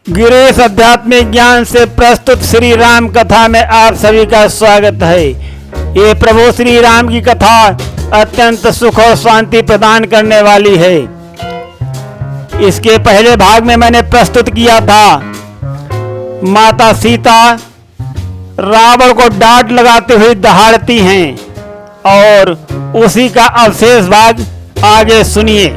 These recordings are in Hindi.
गिरीश आध्यात्मिक ज्ञान से प्रस्तुत श्री राम कथा में आप सभी का स्वागत है। ये प्रभु श्री राम की कथा अत्यंत सुख और शांति प्रदान करने वाली है। इसके पहले भाग में मैंने प्रस्तुत किया था माता सीता रावण को डांट लगाते हुए दहाड़ती हैं और उसी का अवशेष भाग आगे सुनिए।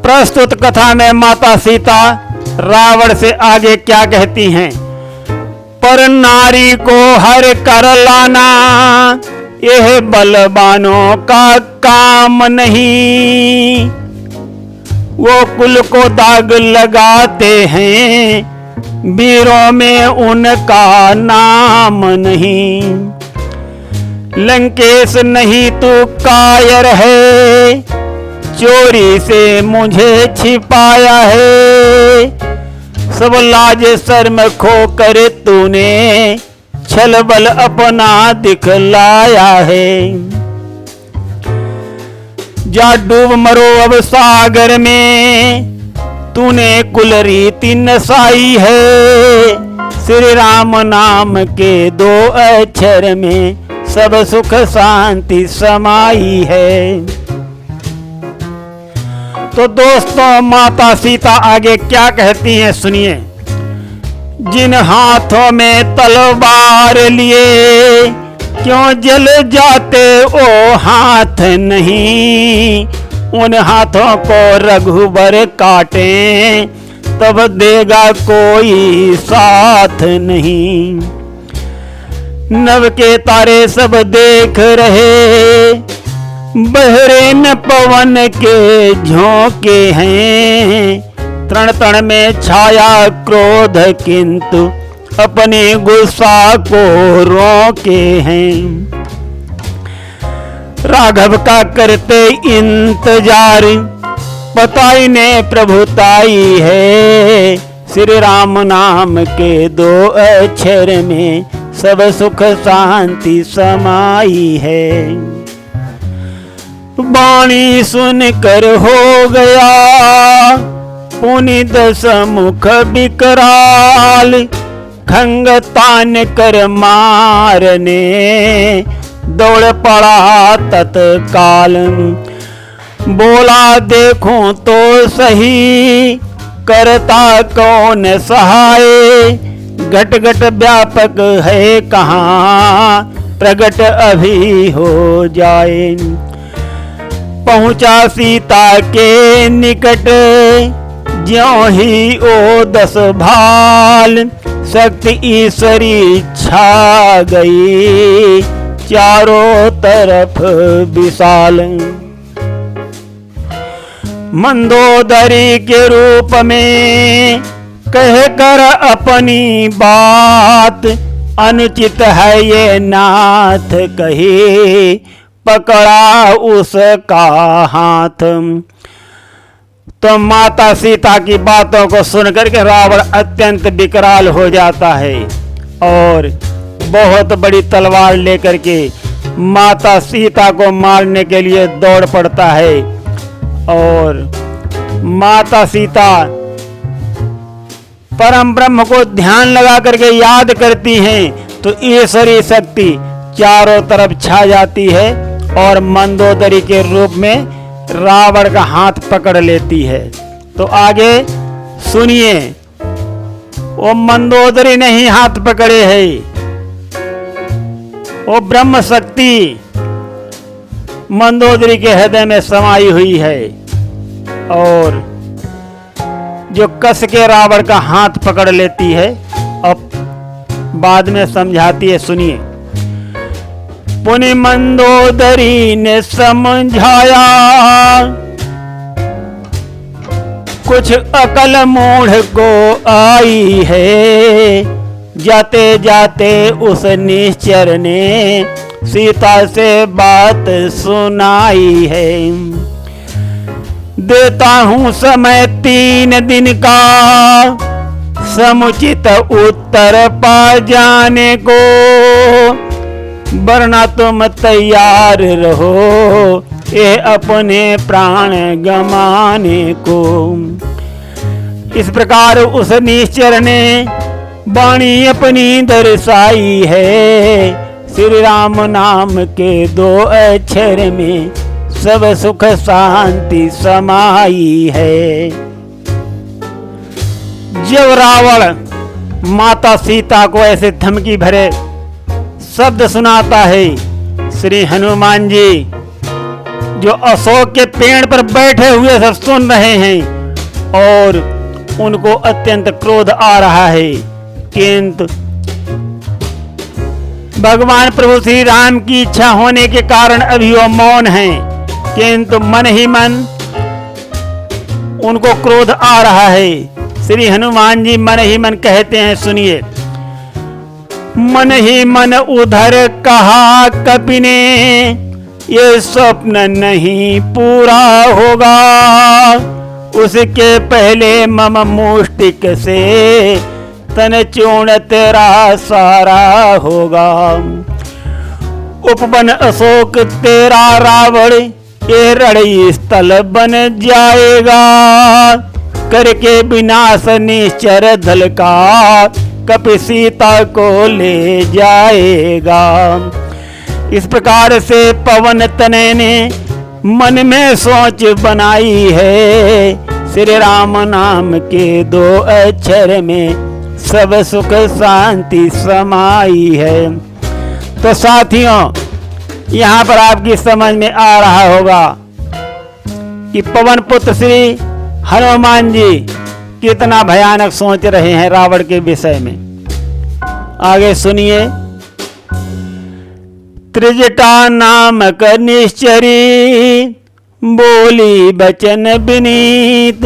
प्रस्तुत कथा में माता सीता रावण से आगे क्या कहती हैं। पर नारी को हर कर लाना यह बलवानों का काम नहीं, वो कुल को दाग लगाते हैं वीरों में उनका नाम नहीं। लंकेश नहीं तू कायर है, चोरी से मुझे छिपाया है। सब लाज शर्म खो कर तूने छल बल अपना दिखलाया है। जा डूब मरो अब सागर में, तूने कुल रीति नसाई है। श्री राम नाम के दो अक्षर में सब सुख शांति समाई है। तो दोस्तों माता सीता आगे क्या कहती हैं सुनिए। जिन हाथों में तलवार लिए क्यों जल जाते ओ हाथ नहीं, उन हाथों को रघुबर काटे तब देगा कोई साथ नहीं। नभ के तारे सब देख रहे, बहरे न पवन के झोंके हैं। तृण तृण में छाया क्रोध किंतु अपने गुस्सा को रोके हैं। राघव का करते इंतजार पताई ने प्रभुताई है। श्री राम नाम के दो अक्षर में सब सुख शांति समाई है। वाणी सुनकर हो गया पुनि दस मुख विकराल, खंग तान कर मारने दौड़ पड़ा तत्काल। बोला देखूं तो सही करता कौन सहाय, घट घट व्यापक है कहाँ प्रगट अभी हो जाए। पहुंचा सीता के निकट ज्यों ही ओ दस भाल, शक्ति ईश्वरी छा गई चारों तरफ विशाल। मंदोदरी के रूप में कह कर अपनी बात, अनुचित है ये नाथ कही पकड़ा उसका हाथ। तो माता सीता की बातों को सुनकर के रावण अत्यंत विकराल हो जाता है और बहुत बड़ी तलवार लेकर के माता सीता को मारने के लिए दौड़ पड़ता है। और माता सीता परम ब्रह्म को ध्यान लगा करके याद करती हैं तो ईश्वरीय शक्ति चारों तरफ छा जाती है और मंदोदरी के रूप में रावण का हाथ पकड़ लेती है। तो आगे सुनिए। वो मंदोदरी नहीं हाथ पकड़े है, वो ब्रह्म शक्ति मंदोदरी के हृदय में समाई हुई है और जो कस के रावण का हाथ पकड़ लेती है अब बाद में समझाती है। सुनिए। पुनि मंदोदरी ने समझाया, कुछ अकल मूढ़ को आई है। जाते जाते उस निश्चर ने सीता से बात सुनाई है। देता हूँ समय 3 दिन का, समुचित उत्तर पा जाने को। वरना तुम तैयार रहो ये अपने प्राण गमाने को। इस प्रकार उस निश्चर ने वाणी अपनी दर्शाई है। श्री राम नाम के 2 अक्षर में सब सुख शांति समाई है। जब रावण माता सीता को ऐसे धमकी भरे शब्द सुनाता है, श्री हनुमान जी जो अशोक के पेड़ पर बैठे हुए सब सुन रहे हैं और उनको अत्यंत क्रोध आ रहा है, किंतु भगवान प्रभु श्री राम की इच्छा होने के कारण अभी वो मौन हैं, किंतु मन ही मन उनको क्रोध आ रहा है। श्री हनुमान जी मन ही मन कहते हैं, सुनिए। मन ही मन उधर कहा कपि ने, ये स्वप्न नहीं पूरा होगा, उसके पहले मम मुष्टिक से तन चूर्ण तेरा सारा होगा। उपवन अशोक तेरा रावण ये रणस्थल स्थल बन जाएगा, करके विनाश निश्चर दल का कपि सीता को ले जाएगा। इस प्रकार से पवन तनय ने मन में सोच बनाई है, श्री राम नाम के 2 अक्षर में सब सुख शांति समाई है। तो साथियों, यहाँ पर आपकी समझ में आ रहा होगा कि पवन पुत्र श्री हनुमान जी कितना भयानक सोच रहे हैं रावण के विषय में। आगे सुनिए। त्रिजटा नामक निश्चरी, बोली बचन विनीत,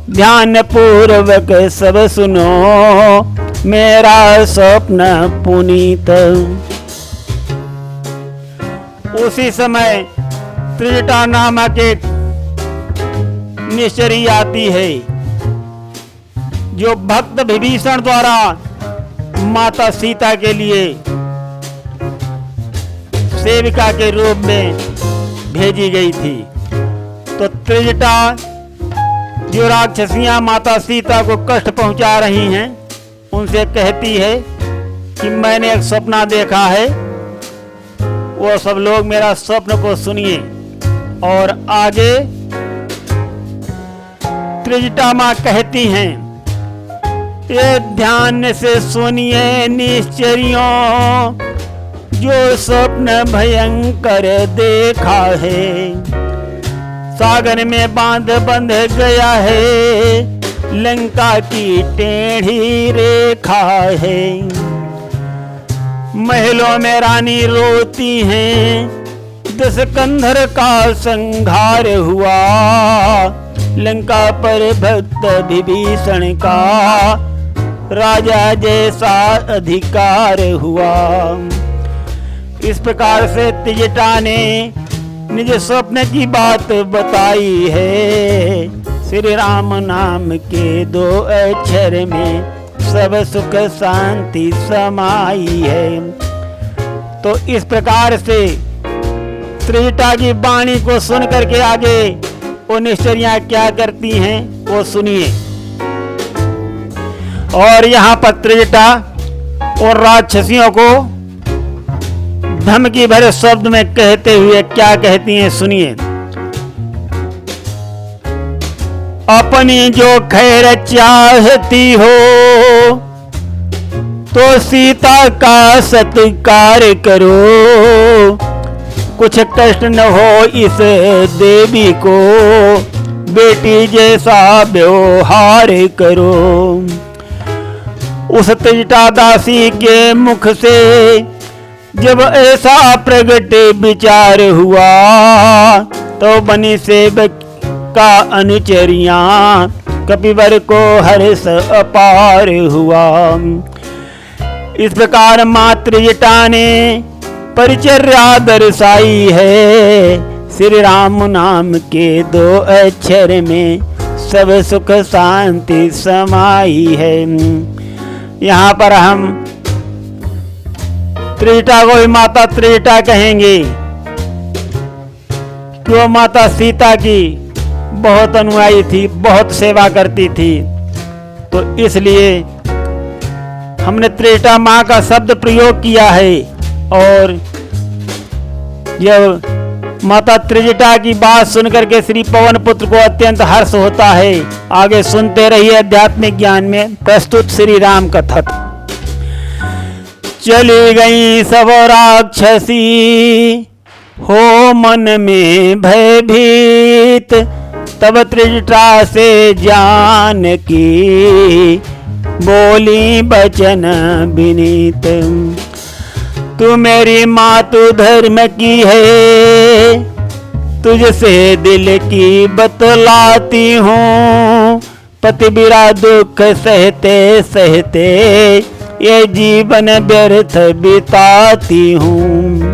ध्यान पूर्वक सब सुनो, मेरा स्वप्न पुनीत। उसी समय त्रिजटा नामक एक निश्चरी आती है, जो भक्त विभीषण द्वारा माता सीता के लिए सेविका के रूप में भेजी गई थी। तो त्रिजटा जो राक्षसियां माता सीता को कष्ट पहुंचा रही हैं, उनसे कहती है कि मैंने एक सपना देखा है, वो सब लोग मेरा स्वप्न को सुनिए। और आगे त्रिजटा मां कहती हैं, ये ध्यान से सुनिए निश्चरियों, जो स्वप्न भयंकर देखा है। सागर में बांध बंध गया है, लंका की टेढ़ी रेखा है। महलों में रानी रोती हैं, दशकंधर का संहार हुआ, लंका पर भक्त विभीषण का राजा जैसा अधिकार हुआ। इस प्रकार से त्रिजटा ने निज स्वप्न की बात बताई है। श्री राम नाम के 2 अक्षर में सब सुख शांति समाई है। तो इस प्रकार से त्रिजटा की वाणी को सुन करके आगे वो निश्चरियां क्या करती हैं वो सुनिए। और यहाँ पर त्रिजटा और राक्षसियों को धमकी भरे शब्द में कहते हुए क्या कहती हैं सुनिए। अपनी जो खैर चाहती हो, तो सीता का सत्कार करो, कुछ कष्ट न हो इस देवी को, बेटी जैसा व्यवहार करो। उस त्रिजटा दासी के मुख से जब ऐसा प्रगट विचार हुआ, तो बनी सेवक का अनुचरियां कपिवर को हर्ष अपार हुआ। इस प्रकार मां त्रिजटा ने परिचर्या दर्शाई है। श्री राम नाम के 2 अक्षर में सब सुख शांति समाई है। यहाँ पर हम त्रिजटा को ही माता त्रिजटा कहेंगे कि वो माता सीता की बहुत अनुयायी थी, बहुत सेवा करती थी। तो इसलिए हमने त्रेता माँ का शब्द प्रयोग किया है। और जब माता त्रिजटा की बात सुनकर के श्री पवन पुत्र को अत्यंत हर्ष होता है। आगे सुनते रहिए आध्यात्मिक ज्ञान में प्रस्तुत श्री राम कथा। चली गई सब राक्षसी हो मन में भयभीत, तब त्रिजटा से जान की बोली बचन विनीत। तू मेरी माँ तू धर्म की है, तुझसे दिल की बतलाती हूँ। पतिबिरा दुख सहते सहते ये जीवन व्यर्थ बिताती हूँ।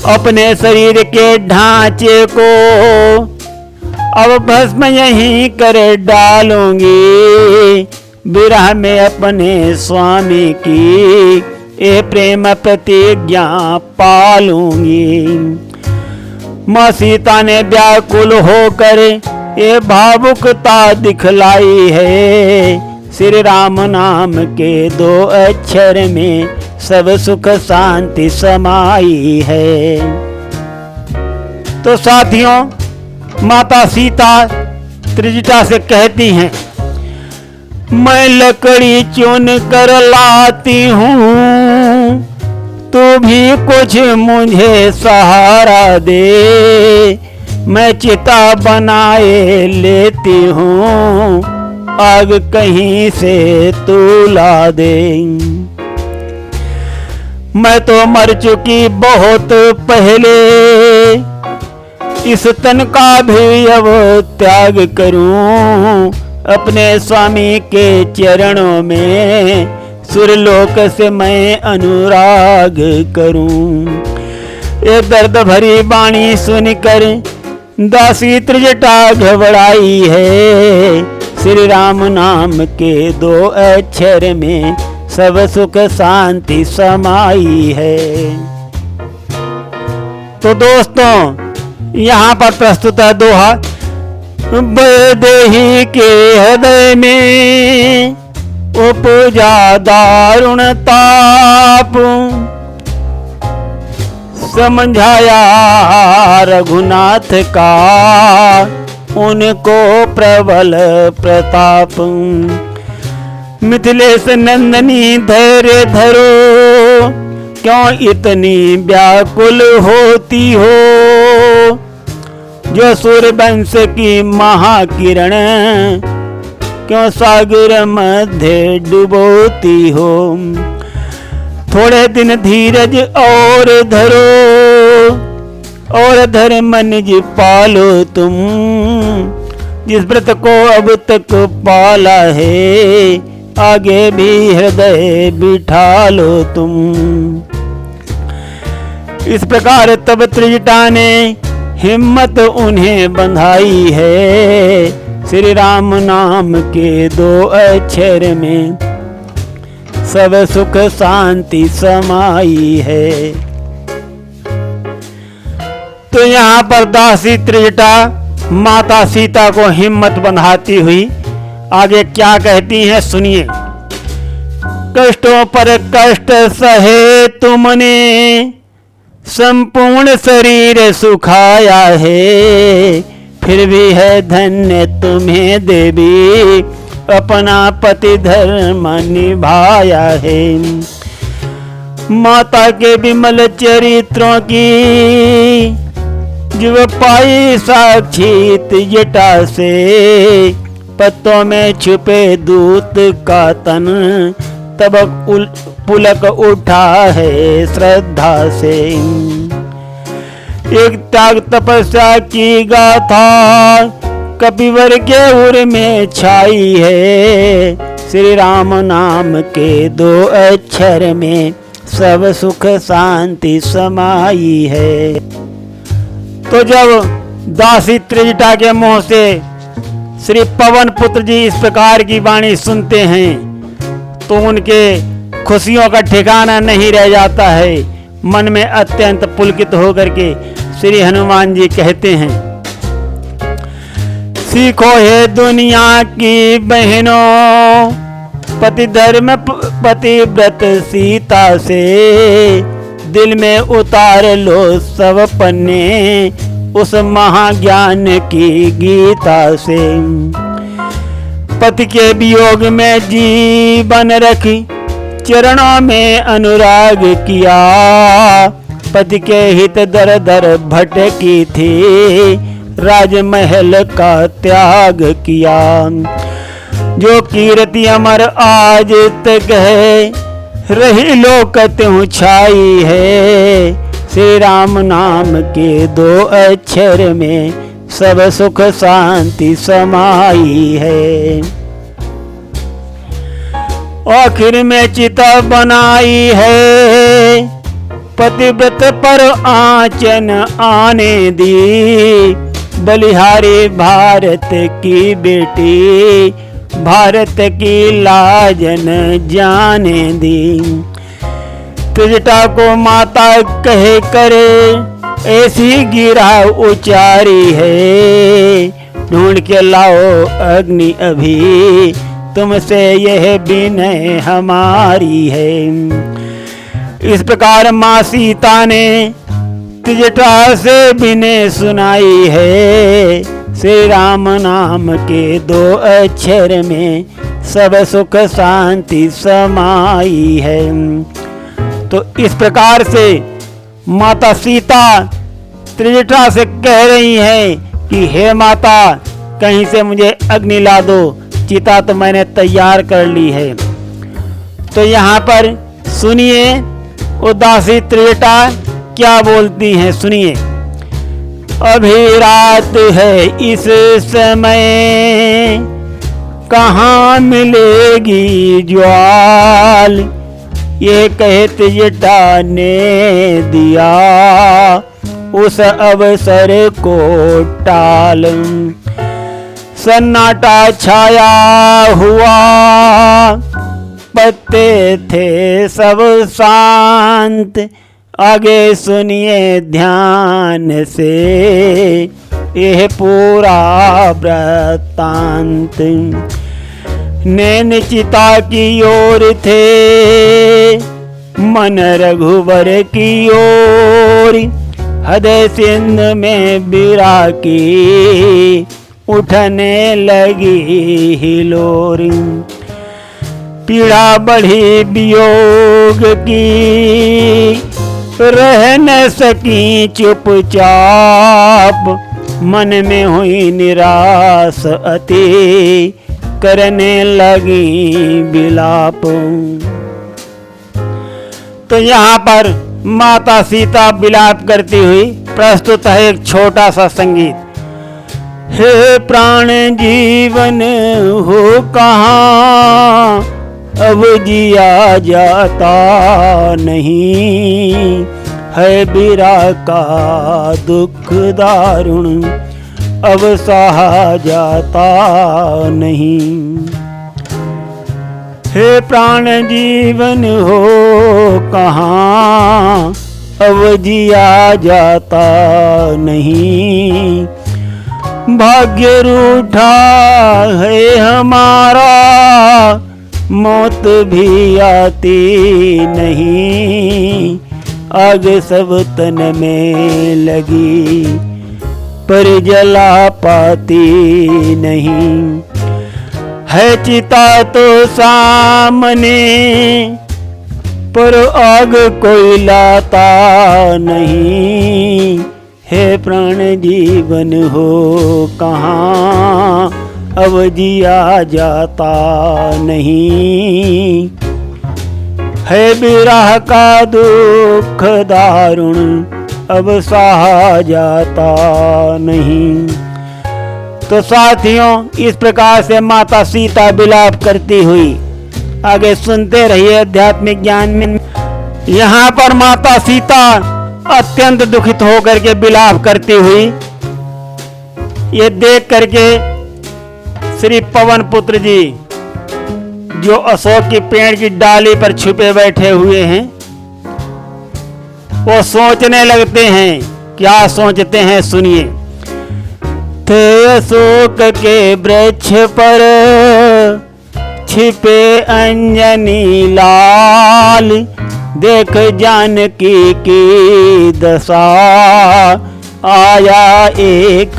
अपने शरीर के ढांचे को अब भस्म यहीं कर डालूंगी, विरह में अपने स्वामी की ये प्रेम प्रतिज्ञा पालूंगी। माँ सीता ने व्याकुल होकर ये भावुकता दिखलाई है। श्री राम नाम के 2 अक्षर में सब सुख शांति समाई है। तो साथियों, माता सीता त्रिजटा से कहती हैं, मैं लकड़ी चुन कर लाती हूँ, तू भी कुछ मुझे सहारा दे। मैं चिता बनाए लेती हूँ, आग कहीं से तू ला दे। मैं तो मर चुकी बहुत पहले, इस तन का भी अब त्याग करूं। अपने स्वामी के चरणों में सुरलोक से मैं अनुराग करूं। ये दर्द भरी वाणी सुनकर दासी त्रिजटा घबराई है। श्री राम नाम के 2 अक्षर में सब सुख शांति समाई है। तो दोस्तों, यहाँ पर प्रस्तुत है दोहा। वैदेही के हृदय में उपजा दारुण ताप, समझाया रघुनाथ का उनको प्रबल प्रताप। मिथिलेश नंदनी धैर्य धरो, क्यों इतनी व्याकुल होती हो। जो सूर्यवंश की महाकिरण, क्यों सागर मध्य डुबोती हो। थोड़े दिन धीरज और धरो, और धर्म निज पालो तुम। जिस व्रत को अब तक पाला है, आगे भी हृदय बिठा लो तुम। इस प्रकार तब त्रिजटा ने हिम्मत उन्हें बंधाई है। श्री राम नाम के 2 अक्षर में सब सुख शांति समाई है। तो यहाँ पर दासी त्रिजटा माता सीता को हिम्मत बंधाती हुई आगे क्या कहती हैं, सुनिए। कष्टों पर कष्ट सहे तुमने, संपूर्ण शरीर सुखाया है। फिर भी है धन्य तुम्हें देवी, अपना पति धर्म निभाया है। माता के विमल चरित्रों की जो पाई साक्षी त्रिजटा से, पत्तों में छुपे दूत का तन तब पुलक उठा है श्रद्धा से। एक त्याग तपस्या की गाथा कपिवर के उर में छाई है। श्री राम नाम के 2 अक्षर में सब सुख शांति समाई है। तो जब दासी त्रिजटा के मुंह से श्री पवन पुत्र जी इस प्रकार की वाणी सुनते हैं, तो उनके खुशियों का ठिकाना नहीं रह जाता है। मन में अत्यंत पुलकित होकर के श्री हनुमान जी कहते हैं, सीखो है दुनिया की बहनों, पति धर्म पतिव्रत सीता से, दिल में उतार लो सब पन्ने उस महाज्ञान की गीता से। पति के वियोग में जीवन रखी, चरणों में अनुराग किया, पति के हित दर दर भटकी थी, राजमहल का त्याग किया। जो कीर्ति अमर आज तक है, रही लोकत ऊंचाई है, श्री राम नाम के 2 अक्षर में सब सुख शांति समाई है। आखिर में चिता बनाई है, पतिव्रत पर आंचन आने दी, बलिहारी भारत की बेटी, भारत की लाजन जाने दी। त्रिजटा को माता कहे करे, ऐसी गिरा उचारी है, ढूंढ के लाओ अग्नि अभी, तुमसे यह विनय हमारी है। इस प्रकार माँ सीता ने त्रिजटा से विनय सुनाई है, श्री राम नाम के 2 अक्षर में सब सुख शांति समाई है। तो इस प्रकार से माता सीता त्रिजटा से कह रही है कि हे माता, कहीं से मुझे अग्नि ला दो, चिता तो मैंने तैयार कर ली है। तो यहाँ पर सुनिए उदासी त्रिजटा क्या बोलती हैं, सुनिए। अभी रात है इस समय, कहाँ मिलेगी ज्वाल, ये कहे त्रिजटा ने दिया उस अवसर को टाल। सन्नाटा छाया हुआ, पत्ते थे सब शांत, आगे सुनिए ध्यान से यह पूरा वृत्तांत। नैन चिता की ओर थे, मन रघुवर की ओर, हृदय सिंध में बिरा की, उठने लगी हिलोरी। पीड़ा बढ़ी वियोग की, रह न सकी चुपचाप, मन में हुई निराश अति, करने लगी विलाप। तो यहाँ पर माता सीता विलाप करती हुई प्रस्तुत है एक छोटा सा संगीत। हे प्राण जीवन हो कहाँ, अब जिया जाता नहीं, है बिरा का दुख दारुण, अब सहा जाता नहीं। हे प्राण जीवन हो कहाँ, अब जिया जाता नहीं, भाग्य रूठा है हमारा, मौत भी आती नहीं, आग सब तन में लगी, पर जला पाती नहीं। है चिता तो सामने, पर आग कोई लाता नहीं, हे प्राण जीवन हो कहाँ, अब जिया जाता नहीं, है विरह का दुख दारुण, अब सहा जाता नहीं। तो साथियों, इस प्रकार से माता सीता विलाप करती हुई, आगे सुनते रहिए आध्यात्मिक ज्ञान में। यहाँ पर माता सीता अत्यंत दुखित होकर के विलाप करती हुई, ये देख करके श्री पवन पुत्र जी जो अशोक की पेड़ की डाली पर छुपे बैठे हुए हैं, वो सोचने लगते हैं। क्या सोचते हैं सुनिए। थे अशोक के वृक्ष पर छिपे अंजनी लाल, देख जानकी की दशा आया एक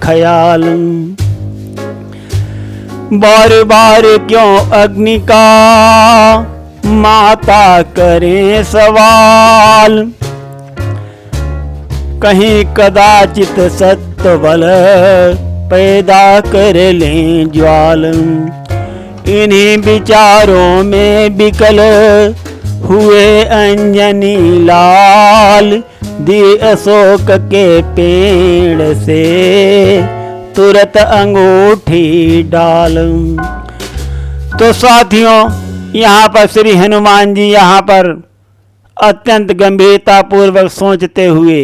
ख्याल। बार बार क्यों अग्नि का माता करें सवाल, कहीं कदाचित सत्य बल पैदा कर लें ज्वाल। इन्हीं विचारों में विकल हुए अंजनी लाल, दी अशोक के पेड़ से तुरंत अंगूठी डाल। तो साथियों, यहाँ पर श्री हनुमान जी यहाँ पर अत्यंत गंभीरता पूर्वक सोचते हुए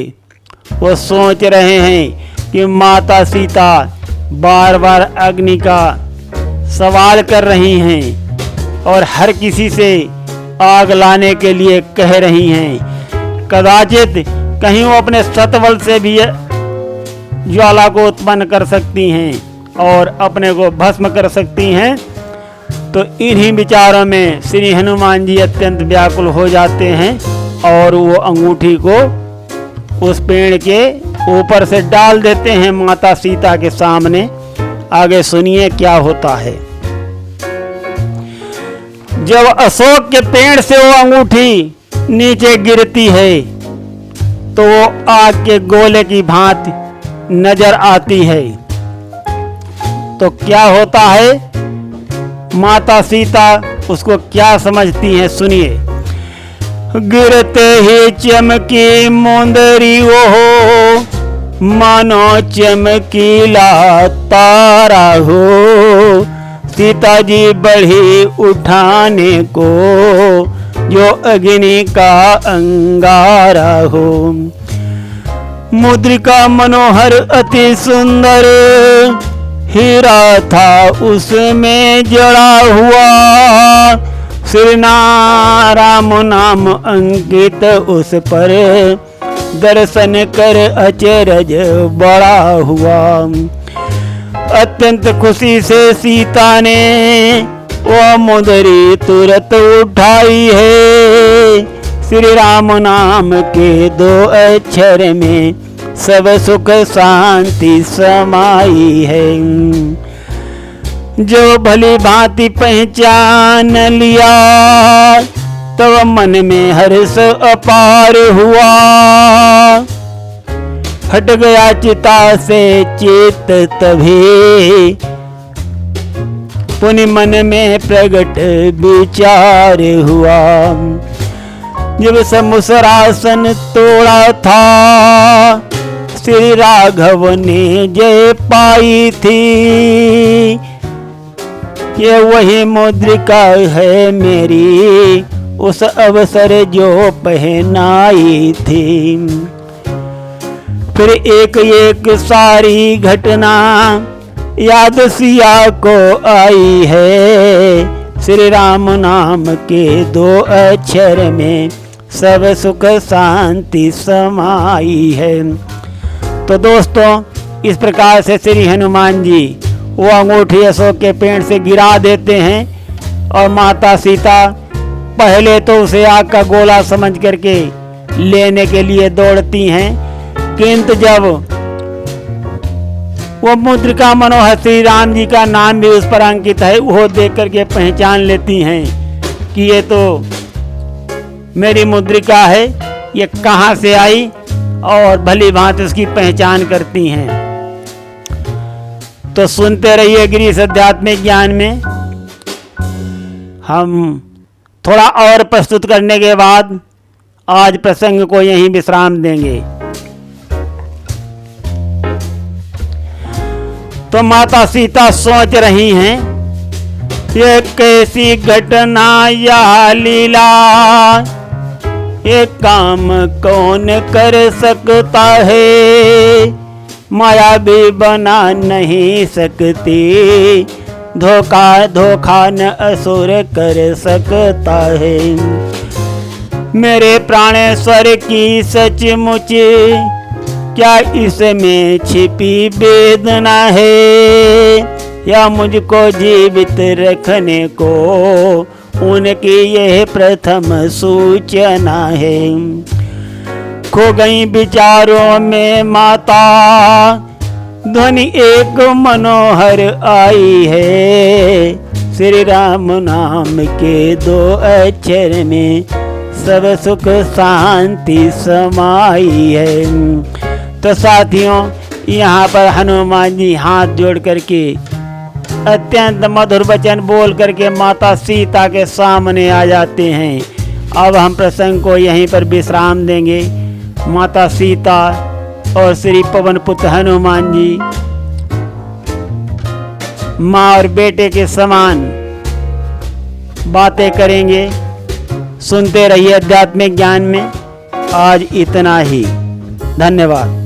वो सोच रहे हैं कि माता सीता बार बार अग्नि का सवाल कर रही हैं और हर किसी से आग लाने के लिए कह रही हैं। कदाचित कहीं वो अपने सतबल से भी ज्वाला को उत्पन्न कर सकती हैं और अपने को भस्म कर सकती हैं। तो इन्हीं विचारों में श्री हनुमान जी अत्यंत व्याकुल हो जाते हैं और वो अंगूठी को उस पेड़ के ऊपर से डाल देते हैं माता सीता के सामने। आगे सुनिए क्या होता है। जब अशोक के पेड़ से वो अंगूठी नीचे गिरती है तो वो आग के गोले की भांति नजर आती है। तो क्या होता है, माता सीता उसको क्या समझती हैं, सुनिए। गिरते ही चमकी मुंदरी हो, मानो चमकीला तारा हो, सीता जी बढ़ी उठाने को जो अग्नि का अंगारा हो। मुद्रिका मनोहर अति सुंदर, हीरा था उसमें जड़ा हुआ, श्री राम नाम अंकित उस पर, दर्शन कर अचरज बड़ा हुआ। अत्यंत खुशी से सीता ने वो मुंदरी तुरंत उठाई है, श्री राम नाम के दो अक्षर में सब सुख शांति समाई है। जो भली भांति पहचान लिया, तब मन में हर्ष अपार हुआ, हट गया चिता से चित तभी, पुनि मन में प्रगट विचार हुआ। जब समुसरासन तोड़ा था, श्री राघव ने जय पाई थी, ये वही मुद्रिका है मेरी, उस अवसर जो पहनाई थी। फिर एक एक सारी घटना याद सिया को आई है, श्री राम नाम के दो अक्षर में सब सुख शांति समाई है। तो दोस्तों, इस प्रकार से श्री हनुमान जी वो अंगूठी अशोक के पेड़ से गिरा देते हैं और माता सीता पहले तो उसे आग का गोला समझ करके लेने के लिए दौड़ती हैं, किंतु जब वो मुद्रिका मनोहर श्री राम जी का नाम भी उस पर अंकित है, वो देख करके पहचान लेती हैं कि ये तो मेरी मुद्रिका है, ये कहाँ से आई, और भली भांति उसकी पहचान करती हैं। तो सुनते रहिए गिरीश आध्यात्मिक ज्ञान में। हम थोड़ा और प्रस्तुत करने के बाद आज प्रसंग को यहीं विश्राम देंगे। तो माता सीता सोच रही हैं, ये कैसी घटना या लीला, ये काम कौन कर सकता है, माया भी बना नहीं सकती, धोखा न असुर कर सकता है। मेरे प्राणेश्वर की सचमुच क्या इसमें छिपी वेदना है, या मुझको जीवित रखने को उनकी यह प्रथम सूचना है। खो गई विचारों में माता, ध्वनि एक मनोहर आई है। श्री राम नाम के 2 अक्षर में सब सुख शांति समाई है। तो साथियों, यहाँ पर हनुमान जी हाथ जोड़ करके अत्यंत मधुर वचन बोल करके माता सीता के सामने आ जाते हैं। अब हम प्रसंग को यहीं पर विश्राम देंगे। माता सीता और श्री पवन पुत्र हनुमान जी माँ और बेटे के समान बातें करेंगे। सुनते रहिए आध्यात्मिक ज्ञान में। आज इतना ही। धन्यवाद।